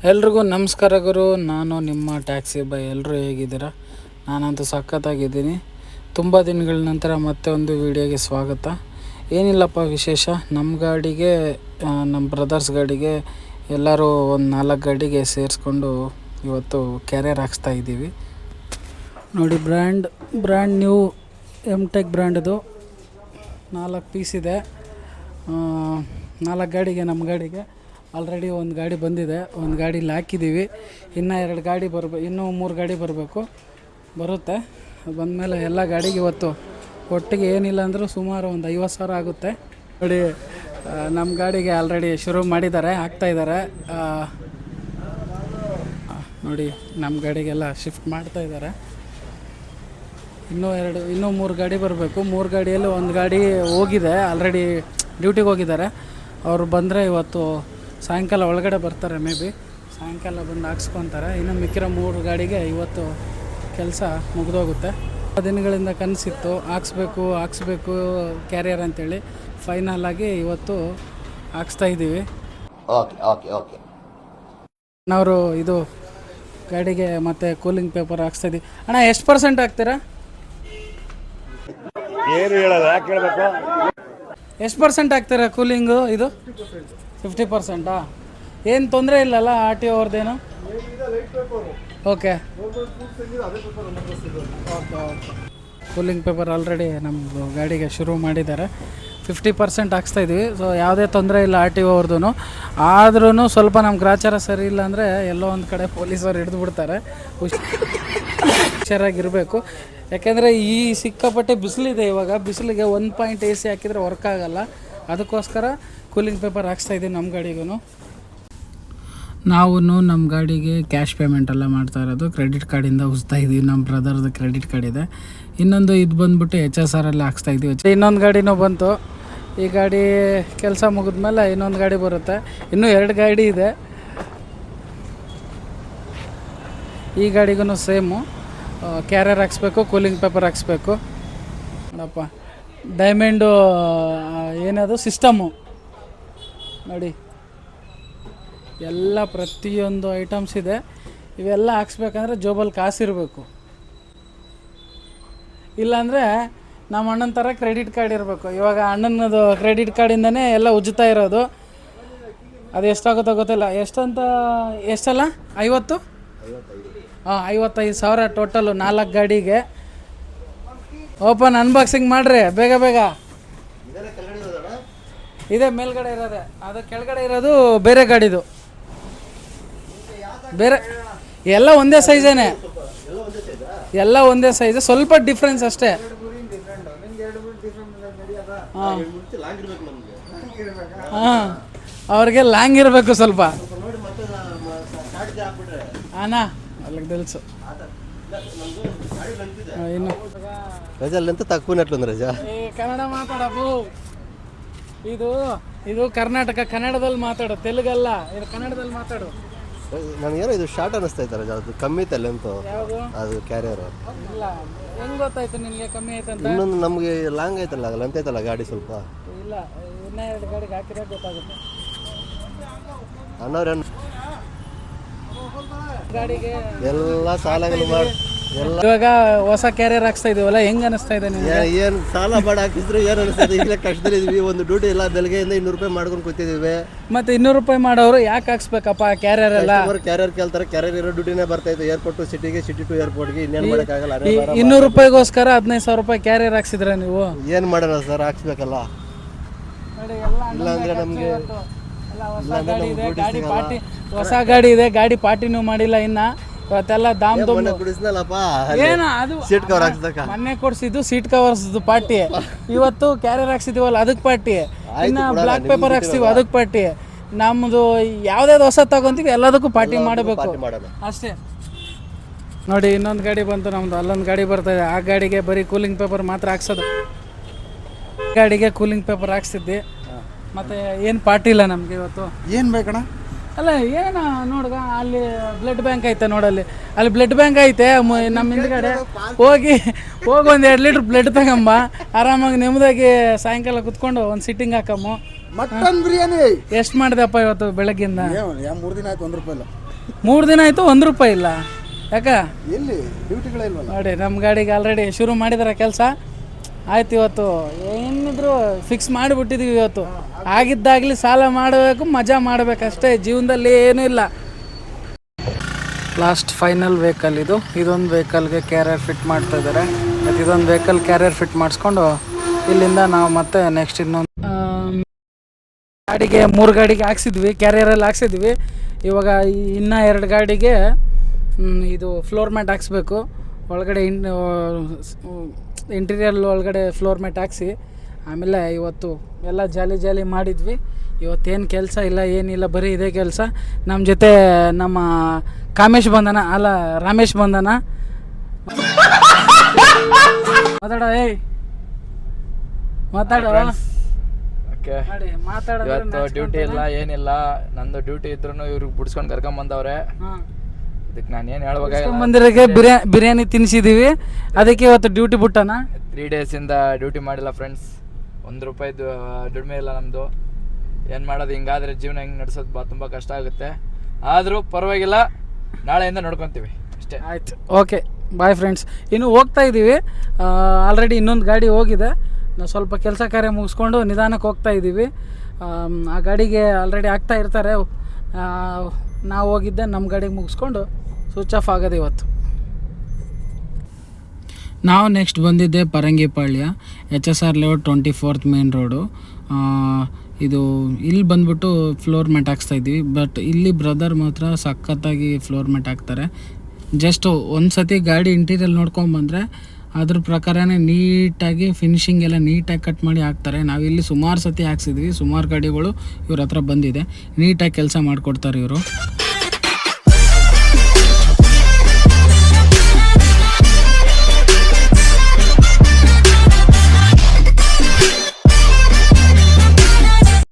ಎಲ್ರಿಗೂ ನಮಸ್ಕಾರ ಗುರು. ನಾನು ನಿಮ್ಮ ಟ್ಯಾಕ್ಸಿ ಬೈ. ಎಲ್ಲರೂ ಹೇಗಿದ್ದೀರಾ? ನಾನಂತೂ ಸಖತ್ತಾಗಿದ್ದೀನಿ. ತುಂಬ ದಿನಗಳ ನಂತರ ಮತ್ತೆ ಒಂದು ವಿಡಿಯೋಗೆ ಸ್ವಾಗತ. ಏನಿಲ್ಲಪ್ಪ ವಿಶೇಷ, ನಮ್ಮ ಗಾಡಿಗೆ ನಮ್ಮ ಬ್ರದರ್ಸ್ ಗಾಡಿಗೆ ಎಲ್ಲರೂ ಒಂದು 4 ಗಾಡಿಗೆ ಸೇರಿಸ್ಕೊಂಡು ಇವತ್ತು ಕ್ಯಾರಿಯರ್ ಹಾಕ್ಸ್ತಾ ಇದ್ದೀವಿ. ನೋಡಿ, ಬ್ರ್ಯಾಂಡ್ ನ್ಯೂ ಎಮ್-ಟೆಕ್ ಬ್ರ್ಯಾಂಡ್ದು 4 ಪೀಸ್ ಇದೆ. 4 ಗಾಡಿಗೆ, ನಮ್ಮ ಗಾಡಿಗೆ ಆಲ್ರೆಡಿ ಒಂದು ಗಾಡಿ ಬಂದಿದೆ, ಒಂದು ಗಾಡಿಲಿ ಹಾಕಿದ್ದೀವಿ. ಇನ್ನೂ 2 ಗಾಡಿ ಇನ್ನೂ 3 ಗಾಡಿ ಬರುತ್ತೆ. ಬಂದಮೇಲೆ ಎಲ್ಲ ಗಾಡಿಗೆ ಇವತ್ತು ಒಟ್ಟಿಗೆ ಏನಿಲ್ಲ ಅಂದರೂ ಸುಮಾರು ಒಂದು 50,000 ಆಗುತ್ತೆ. ನೋಡಿ, ನಮ್ಮ ಗಾಡಿಗೆ ಆಲ್ರೆಡಿ ಶುರು ಮಾಡಿದ್ದಾರೆ, ಹಾಕ್ತಾಯಿದ್ದಾರೆ. ನೋಡಿ, ನಮ್ಮ ಗಾಡಿಗೆಲ್ಲ ಶಿಫ್ಟ್ ಮಾಡ್ತಾಯಿದ್ದಾರೆ. ಇನ್ನೂ 3 ಗಾಡಿ ಬರಬೇಕು. 3 ಗಾಡಿಯಲ್ಲಿ ಒಂದು ಗಾಡಿ ಹೋಗಿದೆ, ಆಲ್ರೆಡಿ ಡ್ಯೂಟಿಗೆ ಹೋಗಿದ್ದಾರೆ. ಅವರು ಬಂದರೆ ಇವತ್ತು ಸಾಯಂಕಾಲ ಒಳಗಡೆ ಬರ್ತಾರೆ. ಮೇ ಬಿ ಸಾಯಂಕಾಲ ಬಂದು ಹಾಕ್ಸ್ಕೊತಾರೆ. ಇನ್ನು ಮಿಕ್ಕಿರೋ 3 ಗಾಡಿಗೆ ಇವತ್ತು ಕೆಲಸ ಮುಗಿದೋಗುತ್ತೆ. ದಿನಗಳಿಂದ ಕನಸಿತ್ತು, ಹಾಕ್ಸ್ಬೇಕು ಕ್ಯಾರಿಯರ್ ಅಂತೇಳಿ. ಫೈನಲ್ ಆಗಿ ಇವತ್ತು ಹಾಕ್ಸ್ತಾ ಇದ್ದೀವಿ. ನಾವು ಇದು ಗಾಡಿಗೆ ಮತ್ತು ಕೂಲಿಂಗ್ ಪೇಪರ್ ಹಾಕ್ಸ್ತಾ ಇದ್ದೀವಿ. ಅಣ್ಣ, ಎಷ್ಟು % ಹಾಕ್ತೀರಾ? ಎಷ್ಟು % ಹಾಕ್ತೀರಾ ಕೂಲಿಂಗು? ಇದು 50%. ಏನು ತೊಂದರೆ ಇಲ್ಲಲ್ಲ RTO ಅವ್ರದ್ದೇನು? ಓಕೆ. ಕೂಲಿಂಗ್ ಪೇಪರ್ ಆಲ್ರೆಡಿ ನಮ್ಮ ಗಾಡಿಗೆ ಶುರು ಮಾಡಿದ್ದಾರೆ. 50% ಹಾಕ್ಸ್ತಾ ಇದ್ದೀವಿ. ಸೊ ಯಾವುದೇ ತೊಂದರೆ ಇಲ್ಲ RTO ಅವ್ರದ್ದು. ಆದ್ರೂ ಸ್ವಲ್ಪ ನಮ್ಮ ಗ್ರಾಚಾರ ಸರಿ ಇಲ್ಲ ಅಂದರೆ ಎಲ್ಲೋ ಒಂದು ಕಡೆ ಪೊಲೀಸರು ಹಿಡಿದು ಬಿಡ್ತಾರೆ. ಹುಷಾರಾಗಿರಬೇಕು. ಯಾಕೆಂದರೆ ಈ ಸಿಕ್ಕಾಪಟ್ಟೆ ಬಿಸಿಲಿದೆ. ಇವಾಗ ಬಿಸಿಲಿಗೆ 1 ಪಾಯಿಂಟ್ AC ಹಾಕಿದರೆ ವರ್ಕ್ ಆಗೋಲ್ಲ. ಅದಕ್ಕೋಸ್ಕರ ಕೂಲಿಂಗ್ ಪೇಪರ್ ಹಾಕ್ಸ್ತಾ ಇದ್ದೀವಿ ನಮ್ಮ ಗಾಡಿಗೂ. ನಾವು ನಮ್ಮ ಗಾಡಿಗೆ ಕ್ಯಾಶ್ ಪೇಮೆಂಟ್ ಎಲ್ಲ ಮಾಡ್ತಾ ಇರೋದು ಕ್ರೆಡಿಟ್ ಕಾರ್ಡಿಂದ ಉಸ್ತಾ ಇದ್ದೀವಿ. ನಮ್ಮ ಬ್ರದರ್ದು ಕ್ರೆಡಿಟ್ ಕಾರ್ಡ್ ಇದೆ. ಇನ್ನೊಂದು ಇದು ಬಂದುಬಿಟ್ಟು HSR ಅಲ್ಲಿ ಹಾಕ್ಸ್ತಾ ಇದ್ದೀವಿ. ಇನ್ನೊಂದು ಗಾಡಿನೂ ಬಂತು. ಈ ಗಾಡಿ ಕೆಲಸ ಮುಗಿದ್ಮೇಲೆ ಇನ್ನೊಂದು ಗಾಡಿ ಬರುತ್ತೆ. ಇನ್ನೂ 2 ಗಾಡಿ ಇದೆ. ಈ ಗಾಡಿಗೂ ಸೇಮು ಕ್ಯಾರಿಯರ್ ಹಾಕ್ಸ್ಬೇಕು, ಕೂಲಿಂಗ್ ಪೇಪರ್ ಹಾಕ್ಸ್ಬೇಕು. ನೋಡಪ್ಪ, ಡೈಮಂಡು ಏನದು ಸಿಸ್ಟಮು ನೋಡಿ, ಎಲ್ಲ ಪ್ರತಿಯೊಂದು ಐಟಮ್ಸ್ ಇದೆ. ಇವೆಲ್ಲ ಹಾಕ್ಸ್ಬೇಕಂದ್ರೆ ಜೋಬಲ್ಲಿ ಕಾಸಿರಬೇಕು. ಇಲ್ಲಾಂದರೆ ನಮ್ಮ ಅಣ್ಣನ ಥರ ಕ್ರೆಡಿಟ್ ಕಾರ್ಡ್ ಇರಬೇಕು. ಇವಾಗ ಅಣ್ಣನದು ಕ್ರೆಡಿಟ್ ಕಾರ್ಡಿಂದನೇ ಎಲ್ಲ ಉಜ್ಜುತ್ತಾ ಇರೋದು. ಅದು ಎಷ್ಟಾಗುತ್ತೋ ಗೊತ್ತಿಲ್ಲ. ಎಷ್ಟಲ್ಲ 50? 55,000 ಟೋಟಲು 4 ಗಾಡಿಗೆ. ಓಪನ್ ಅನ್ಬಾಕ್ಸಿಂಗ್ ಮಾಡಿರಿ ಬೇಗ. ಇದೇ ಮೇಲ್ಗಡೆ ಇರೋದೆ, ಅದು ಕೆಳಗಡೆ ಇರೋದು ಬೇರೆ ಗಾಡಿದು. ಬೇರೆ ಎಲ್ಲ ಒಂದೇ ಸೈಜೇನೆ, ಎಲ್ಲ ಒಂದೇ ಸೈಜ್, ಸ್ವಲ್ಪ ಡಿಫ್ರೆನ್ಸ್ ಅಷ್ಟೇ. ಹಾಂ, ಅವ್ರಿಗೆ ಲಾಂಗ್ ಇರಬೇಕು ಸ್ವಲ್ಪ. ಅಣ್ಣ వాళ్ళకి తెలుసు. ಇನ್ನು రజాలంతా తక్కువనట్లుంది రజా. ಕನ್ನಡ ಮಾತಾಡಬು. ಇದು ಕರ್ನಾಟಕ, ಕನ್ನಡದಲ್ಲಿ ಮಾತಾಡು, ತೆಲುಗಲ್ಲ. ಇದು ಕನ್ನಡದಲ್ಲಿ ಮಾತಾಡು. ನನಗೇನೋ ಇದು ಶಾರ್ಟ್ ಅನಿಸ್ತೈತೆ ರಜಾ. ಅದು ಕಮ್ಮಿ ಐತೆ ಲೆಂತ್. ಯಾವುದು? ಅದು ಕ್ಯಾರಿಯರ್ ಇಲ್ಲ, ಹೆಂಗ್ ಗೊತ್ತಾಯ್ತು ನಿನಗೆ ಕಮ್ಮಿ ಆಯ್ತಂತ? ಇನ್ನೊಂದು ನಮಗೆ ಲಾಂಗ್ ಐತಲ್ಲ, ಲೆಂತ್ ಐತಲ್ಲ ಗಾಡಿ ಸ್ವಲ್ಪ. ಇಲ್ಲ, ಇನ್ನೂ 2 ಗಾಡಿಗೆ ಹಾಕಿದ್ರೆ ಗೊತ್ತಾಗುತ್ತೆ. ಅನ್ನೋರು ಗಾಡಿಗೆ ಎಲ್ಲ ಸಾಲಗಳು ಮಾಡಿ ಎಲ್ಲ ಇವಾಗ ಹೊಸ ಕ್ಯಾರಿಯರ್ ಹಾಕ್ಸ್ತಾ ಇದೀವಲ್ಲ, ಹೆಂಗ್ ಅನಿಸ್ತಾ ಇದೆ ನಿಮ್ಗೆ? ಏನು ಸಾಲ ಮಾಡಿ ಹಾಕಿದ್ರು ಏನು ಅನಿಸ್ತದೆ? ಈಗಲೇ ಕಷ್ಟದಲ್ಲಿ ಇದೀವಿ. ಒಂದು ಡ್ಯೂಟಿ ಇಲ್ಲ, ಬೆಳಗ್ಗೆಯಿಂದ 200 ರೂಪಾಯಿ ಮಾಡ್ಕೊಂಡು ಕೂತಿದ್ದೀವಿ. ಮತ್ತೆ 200 ರೂಪಾಯಿ ಮಾಡೋರು ಯಾಕೆ ಹಾಕ್ಸ್ಬೇಕಪ್ಪ ಕ್ಯಾರಿಯರ್ ಎಲ್ಲ? ಕ್ಯಾರಿಯರ್ ಕೇಳ್ತಾರೆ. ಕ್ಯಾರಿಯರ್ ಇರೋ ಡ್ಯೂಟಿನೇ ಬರ್ತೈತೆ. ಏರ್ಪೋರ್ಟ್ ಟು ಸಿಟಿಗೆ, ಸಿಟಿ ಟು ಏರ್ಪೋರ್ಟ್ಗೆ. ಇನ್ನೇನು ಮಾಡೋಕ್ಕಾಗಲ್ಲ. 200 ರೂಪಾಯಿಗೋಸ್ಕರ 15,000 ರೂಪಾಯಿ ಕ್ಯಾರಿಯರ್ ಹಾಕ್ಸಿದ್ರೆ ನೀವು ಏನು ಮಾಡೋಣ ಸರ್? ಹಾಕ್ಸ್ಬೇಕಲ್ಲ. ಇಲ್ಲ ಅಂದ್ರೆ ನಮಗೆ ಹೊಸ ಗಾಡಿ ಇದೆ, ಗಾಡಿ ಪಾರ್ಟಿನೂ ಮಾಡಿಲ್ಲ ಇನ್ನ. ಇವತ್ತೆಲ್ಲ ದಾಮ್ ಸೀಟ್ ಕವರ್ ಹಾಕ್ಸಕ ಮೊನ್ನೆ ಕೊಡ್ಸಿದ್ದು ಸೀಟ್ ಕವರ್ಸ್ ಪಾರ್ಟಿ. ಇವತ್ತು ಕ್ಯಾರಿಯರ್ ಹಾಕ್ಸಿದೀವಲ್ಲ ಅದಕ್ಕೆ ಪಾರ್ಟಿ. ಇನ್ನ ಬ್ಲಾಕ್ ಪೇಪರ್ ಹಾಕ್ಸ್ತೀವಿ ಅದಕ್ಕೆ ಪಾರ್ಟಿ. ನಮ್ಮದು ಯಾವುದೇ ಹೊಸ ತಗೊಂತೀವಿ ಎಲ್ಲದಕ್ಕೂ ಪಾರ್ಟಿ ಮಾಡಬೇಕು ಅಷ್ಟೇ. ನೋಡಿ, ಇನ್ನೊಂದು ಗಾಡಿ ಬಂತು ನಮ್ದು. ಅಲ್ಲೊಂದು ಗಾಡಿ ಬರ್ತಾಯಿದೆ. ಆ ಗಾಡಿಗೆ ಬರೀ ಕೂಲಿಂಗ್ ಪೇಪರ್ ಮಾತ್ರ ಹಾಕ್ಸೋದು. ಗಾಡಿಗೆ ಕೂಲಿಂಗ್ ಪೇಪರ್ ಹಾಕ್ಸಿದ್ದೆ. ಮತ್ತೆ ಏನು ಪಾರ್ಟಿ ಇಲ್ಲ ನಮಗೆ ಇವತ್ತು. ಏನು ಬೇಕಣ್ಣ? ಅಲ್ಲ ಏನ ನೋಡ್ಗ, ಅಲ್ಲಿ ಬ್ಲಡ್ ಬ್ಯಾಂಕ್ ಐತೆ ನೋಡಲ್ಲಿ. ಅಲ್ಲಿ ಬ್ಲಡ್ ಬ್ಯಾಂಕ್ ಐತೆ ನಮ್ಮ ಹಿಂದ್ಗಡೆ. ಹೋಗಿ 1 2 ಲೀಟ್ರ್ ಬ್ಲಡ್ ತಗೊಂಬ. ಆರಾಮಾಗಿ ನೆಮ್ಮದಾಗಿ ಸಾಯಂಕಾಲ ಕುತ್ಕೊಂಡು ಒಂದು ಸಿಟ್ಟಿಂಗ್ ಹಾಕಮ್ಮ. ಮಟನ್ ಬಿರಿಯಾನಿ ಎಷ್ಟು ಮಾಡಿದೆಪ್ಪ ಇವತ್ತು ಬೆಳಗ್ಗಿಂದ? 3 ದಿನ ಆಯ್ತು. 1 ರೂಪಾಯಿ ಇಲ್ಲ. 3 ದಿನ ಆಯಿತು 1 ರೂಪಾಯಿ ಇಲ್ಲ. ಯಾಕ ಎಲ್ಲಿ ಡ್ಯೂಟಿಗಳೇ ಇಲ್ವಲ್ಲ? ನೋಡಿ ನಮ್ಮ ಗಾಡಿಗೆ ಆಲ್ರೆಡಿ ಶುರು ಮಾಡಿದಾರೆ ಕೆಲಸ. ಆಯ್ತು, ಇವತ್ತು ಏನಿದ್ರು ಫಿಕ್ಸ್ ಮಾಡಿಬಿಟ್ಟಿದ್ದೀವಿ. ಇವತ್ತು ಆಗಿದ್ದಾಗಲಿ ಸಾಲ ಮಾಡಬೇಕು, ಮಜಾ ಮಾಡಬೇಕಷ್ಟೇ, ಜೀವನದಲ್ಲಿ ಏನೂ ಇಲ್ಲ. ಲಾಸ್ಟ್ ಫೈನಲ್ ವೆಹಿಕಲ್ ಇದು. ಇದೊಂದು ವೆಹಿಕಲ್ಗೆ ಕ್ಯಾರಿಯರ್ ಫಿಟ್ ಮಾಡ್ತಾ ಇದ್ದಾರೆ. ಮತ್ತು ಇದೊಂದು ವೆಹಿಕಲ್ ಕ್ಯಾರಿಯರ್ ಫಿಟ್ ಮಾಡಿಸ್ಕೊಂಡು ಇಲ್ಲಿಂದ ನಾವು ಮತ್ತೆ ನೆಕ್ಸ್ಟ್ ಇನ್ನೊಂದು ಗಾಡಿಗೆ 3 ಗಾಡಿಗೆ ಹಾಕ್ಸಿದ್ವಿ, ಕ್ಯಾರಿಯರಲ್ಲಿ ಹಾಕ್ಸಿದ್ವಿ. ಇವಾಗ ಇನ್ನೂ 2 ಗಾಡಿಗೆ ಇದು ಫ್ಲೋರ್ ಮ್ಯಾಟ್ ಹಾಕ್ಸ್ಬೇಕು. ಒಳಗಡೆ ಇಂಟೀರಿಯರ್ ಒಳಗಡೆ ಫ್ಲೋರ್ ಮ್ಯಾಟ್ ಹಾಕ್ಸಿ ಆಮೇಲೆ ಇವತ್ತು ಎಲ್ಲ ಜಾಲಿ ಮಾಡಿದ್ವಿ. ಇವತ್ತೇನು ಕೆಲಸ ಇಲ್ಲ, ಏನಿಲ್ಲ, ಬರೀ ಇದೇ ಕೆಲಸ. ನಮ್ಮ ಜೊತೆ ನಮ್ಮ ಕಾಮೇಶ್ ಬಂದನ, ಅಲ್ಲ ರಮೇಶ್ ಬಂದನ. ಮಾತಾಡೋ, ಮಾತಾಡೋ. ಓಕೆ, ಇವತ್ತು ಡ್ಯೂಟಿ ಇಲ್ಲ ಏನಿಲ್ಲ. ನಂದು ಡ್ಯೂಟಿ ಇದ್ರೂ ಇವ್ರಿಗೆ ಬಿಡಿಸ್ಕೊಂಡು ಕರ್ಕೊಂಬಂದವ್ರೆ. ಇದಕ್ಕೆ ನಾನು ಏನು ಹೇಳ್ಬೇಕಾಗಿಲ್ಲ. ಬಂದಿರೋಕ್ಕೆ ಬಿರಿಯಾನಿ ತಿನ್ನಿಸಿದ್ದೀವಿ, ಅದಕ್ಕೆ ಇವತ್ತು ಡ್ಯೂಟಿ ಬಿಟ್ಟನ. 3 ಡೇಸಿಂದ ಡ್ಯೂಟಿ ಮಾಡಿಲ್ಲ ಫ್ರೆಂಡ್ಸ್. 1 ರೂಪಾಯಿ ದುಡಿಮೆ ಇಲ್ಲ ನಮ್ಮದು. ಏನು ಮಾಡೋದು, ಹಿಂಗಾದರೆ ಜೀವನ ಹೆಂಗೆ ನಡೆಸೋದು ತುಂಬ ಕಷ್ಟ ಆಗುತ್ತೆ. ಆದರೂ ಪರವಾಗಿಲ್ಲ, ನಾಳೆಯಿಂದ ನೋಡ್ಕೊತೀವಿ ಅಷ್ಟೇ. ಆಯ್ತು, ಓಕೆ, ಬಾಯ್ ಫ್ರೆಂಡ್ಸ್. ಇನ್ನು ಹೋಗ್ತಾ ಇದ್ದೀವಿ. ಆಲ್ರೆಡಿ ಇನ್ನೊಂದು ಗಾಡಿ ಹೋಗಿದೆ. ನಾವು ಸ್ವಲ್ಪ ಕೆಲಸ ಕಾರ್ಯ ಮುಗಿಸ್ಕೊಂಡು ನಿಧಾನಕ್ಕೆ ಹೋಗ್ತಾ ಇದ್ದೀವಿ. ಆ ಗಾಡಿಗೆ ಆಲ್ರೆಡಿ ಆಗ್ತಾ ಇರ್ತಾರೆ. ನಾವು ಹೋಗಿದ್ದೆ ನಮ್ಮ ಗಾಡಿಗೆ ಮುಗಿಸ್ಕೊಂಡು ಸ್ವಿಚ್ ಆಫ್ ಆಗೋದು ಇವತ್ತು. ನಾವು ನೆಕ್ಸ್ಟ್ ಬಂದಿದ್ದೆ ಪರಂಗಿಪಾಳ್ಯ, HSR layout 24th main road. ಇದು ಇಲ್ಲಿ ಬಂದ್ಬಿಟ್ಟು ಫ್ಲೋರ್ ಮ್ಯಾಟ್ ಹಾಕ್ಸ್ತಾ ಇದ್ವಿ. ಬಟ್ ಇಲ್ಲಿ ಬ್ರದರ್ ಮಾತ್ರ ಸಖತ್ತಾಗಿ ಫ್ಲೋರ್ ಮ್ಯಾಟ್ ಹಾಕ್ತಾರೆ. ಜಸ್ಟ್ ಒಂದು ಸತಿ ಗಾಡಿ ಇಂಟೀರಿಯಲ್ ನೋಡ್ಕೊಂಬಂದರೆ ಅದ್ರ ಪ್ರಕಾರನೇ ನೀಟಾಗಿ ಫಿನಿಶಿಂಗ್ ಎಲ್ಲ ನೀಟಾಗಿ ಕಟ್ ಮಾಡಿ ಹಾಕ್ತಾರೆ. ನಾವಿಲ್ಲಿ ಸುಮಾರು ಸತಿ ಹಾಕ್ಸಿದ್ವಿ, ಸುಮಾರು ಗಾಡಿಗಳು ಇವ್ರ ಹತ್ರ ಬಂದಿದೆ. ನೀಟಾಗಿ ಕೆಲಸ ಮಾಡಿಕೊಡ್ತಾರೆ ಇವರು.